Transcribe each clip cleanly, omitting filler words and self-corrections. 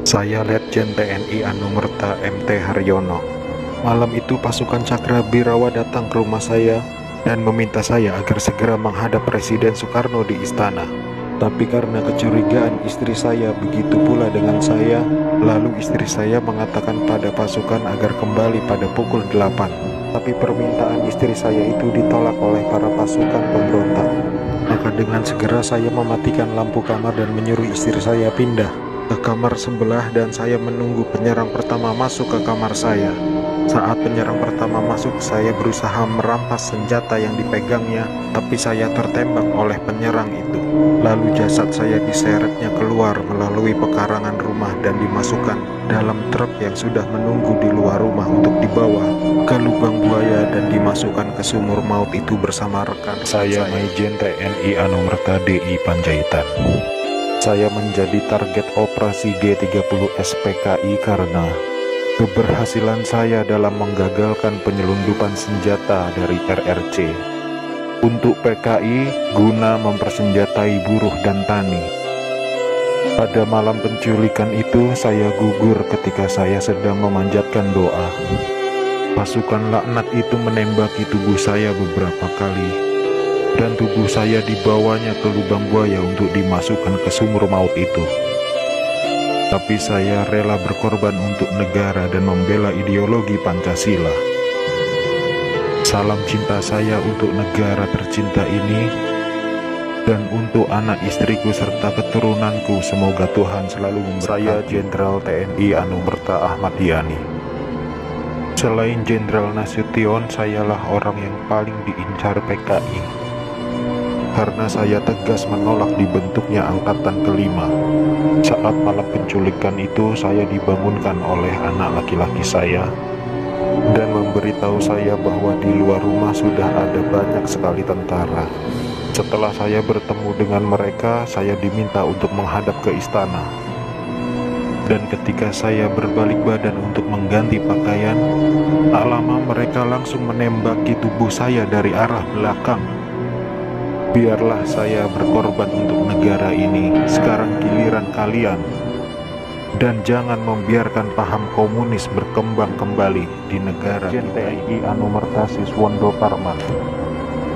Saya Letjen TNI Anumerta MT Haryono. Malam itu pasukan Cakra Birawa datang ke rumah saya dan meminta saya agar segera menghadap Presiden Soekarno di istana. Tapi karena kecurigaan istri saya begitu pula dengan saya, lalu istri saya mengatakan pada pasukan agar kembali pada pukul 8. Tapi permintaan istri saya itu ditolak oleh para pasukan pemberontak. Maka dengan segera saya mematikan lampu kamar dan menyuruh istri saya pindah ke kamar sebelah, dan saya menunggu penyerang pertama masuk ke kamar saya. Saat penyerang pertama masuk, saya berusaha merampas senjata yang dipegangnya, tapi saya tertembak oleh penyerang itu. Lalu jasad saya diseretnya keluar melalui pekarangan rumah dan dimasukkan dalam truk yang sudah menunggu di luar rumah untuk dibawa ke lubang buaya dan dimasukkan ke sumur maut itu bersama rekan saya, Maijen TNI Anumerta DI Panjaitan. Saya menjadi target operasi G30 SPKI karena keberhasilan saya dalam menggagalkan penyelundupan senjata dari RRC untuk PKI guna mempersenjatai buruh dan tani. Pada malam penculikan itu saya gugur ketika saya sedang memanjatkan doa. Pasukan laknat itu menembaki tubuh saya beberapa kali, dan tubuh saya dibawanya ke lubang buaya untuk dimasukkan ke sumur maut itu. Tapi saya rela berkorban untuk negara dan membela ideologi Pancasila. Salam cinta saya untuk negara tercinta ini dan untuk anak istriku serta keturunanku. Semoga Tuhan selalu memberkati. Saya Jenderal TNI Anumerta Ahmad Yani. Selain Jenderal Nasution, sayalah orang yang paling diincar PKI. Karena saya tegas menolak dibentuknya Angkatan Kelima. Saat malam penculikan itu, saya dibangunkan oleh anak laki-laki saya dan memberitahu saya bahwa di luar rumah sudah ada banyak sekali tentara. Setelah saya bertemu dengan mereka, saya diminta untuk menghadap ke istana. Dan ketika saya berbalik badan untuk mengganti pakaian, tak lama mereka langsung menembaki tubuh saya dari arah belakang. Biarlah saya berkorban untuk negara ini, sekarang giliran kalian. Dan jangan membiarkan paham komunis berkembang kembali di negara kita. TNI Anumerta Siswondo Parman,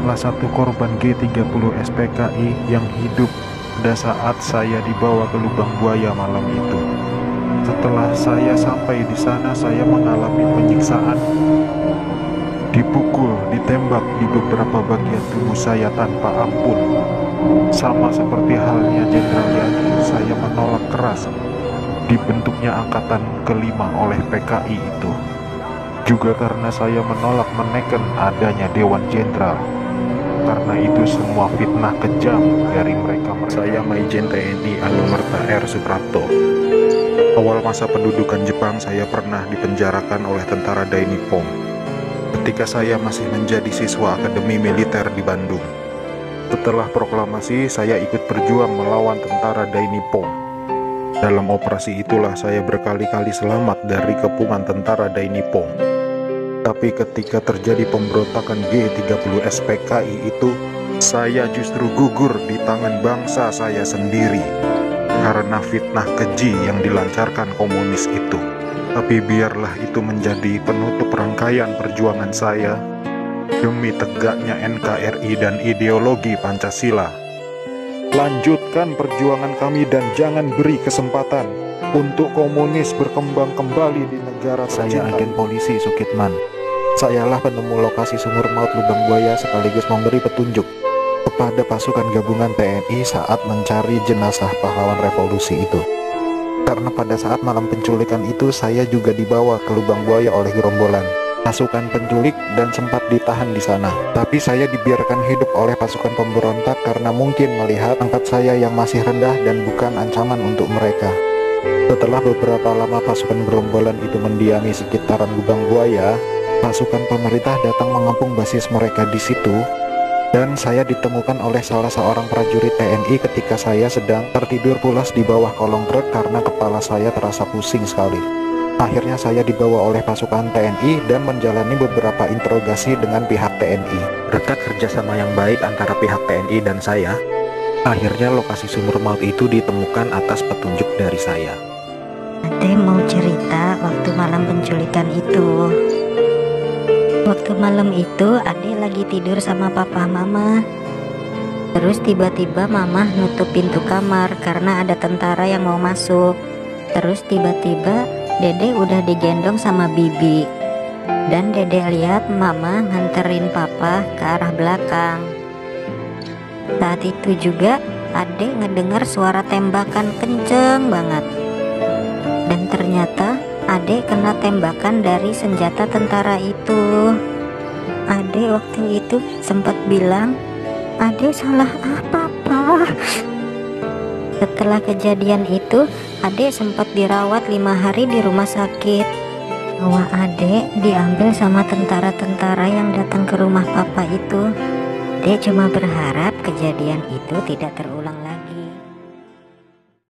salah satu korban G30 SPKI yang hidup pada saat saya dibawa ke lubang buaya malam itu. Setelah saya sampai di sana, saya mengalami penyiksaan. Dipukul, ditembak di beberapa bagian tubuh saya tanpa ampun. Sama seperti halnya Jenderal Yani, saya menolak keras dibentuknya Angkatan Kelima oleh PKI itu. Juga karena saya menolak menekan adanya Dewan Jenderal. Karena itu semua fitnah kejam dari mereka. Saya Maijen TNI Anumerta R. Suprapto. Awal masa pendudukan Jepang, saya pernah dipenjarakan oleh tentara Dai Nippon ketika saya masih menjadi siswa Akademi Militer di Bandung. Setelah proklamasi, saya ikut berjuang melawan tentara Dai Nippon. Dalam operasi itulah saya berkali-kali selamat dari kepungan tentara Dai Nippon. Tapi ketika terjadi pemberontakan G30 SPKI itu, saya justru gugur di tangan bangsa saya sendiri karena fitnah keji yang dilancarkan komunis itu. Tapi biarlah itu menjadi penutup rangkaian perjuangan saya demi tegaknya NKRI dan ideologi Pancasila. Lanjutkan perjuangan kami dan jangan beri kesempatan untuk komunis berkembang kembali di negara tercinta. Saya agen polisi Sukitman. Sayalah penemu lokasi sumur maut lubang buaya sekaligus memberi petunjuk kepada pasukan gabungan TNI saat mencari jenazah pahlawan revolusi itu. Karena pada saat malam penculikan itu saya juga dibawa ke lubang buaya oleh gerombolan pasukan penculik dan sempat ditahan di sana. Tapi saya dibiarkan hidup oleh pasukan pemberontak karena mungkin melihat pangkat saya yang masih rendah dan bukan ancaman untuk mereka. Setelah beberapa lama pasukan gerombolan itu mendiami sekitaran lubang buaya, pasukan pemerintah datang mengepung basis mereka di situ. Dan saya ditemukan oleh salah seorang prajurit TNI ketika saya sedang tertidur pulas di bawah kolong truk karena kepala saya terasa pusing sekali. Akhirnya saya dibawa oleh pasukan TNI dan menjalani beberapa interogasi dengan pihak TNI. Berkat kerjasama yang baik antara pihak TNI dan saya, akhirnya lokasi sumur maut itu ditemukan atas petunjuk dari saya. Ade mau cerita waktu malam penculikan itu. Waktu malam itu Ade lagi tidur sama papa mama. Terus tiba-tiba mama nutup pintu kamar karena ada tentara yang mau masuk. Terus tiba-tiba Dede udah digendong sama bibi. Dan Dede lihat mama nganterin papa ke arah belakang. Saat itu juga Ade ngedengar suara tembakan kenceng banget. Dan ternyata Ade kena tembakan dari senjata tentara itu. Ade waktu itu sempat bilang, Ade salah apa, Pak? Setelah kejadian itu, Ade sempat dirawat 5 hari di rumah sakit. Nyawa Ade diambil sama tentara-tentara yang datang ke rumah papa itu. Ade cuma berharap kejadian itu tidak terulang lagi.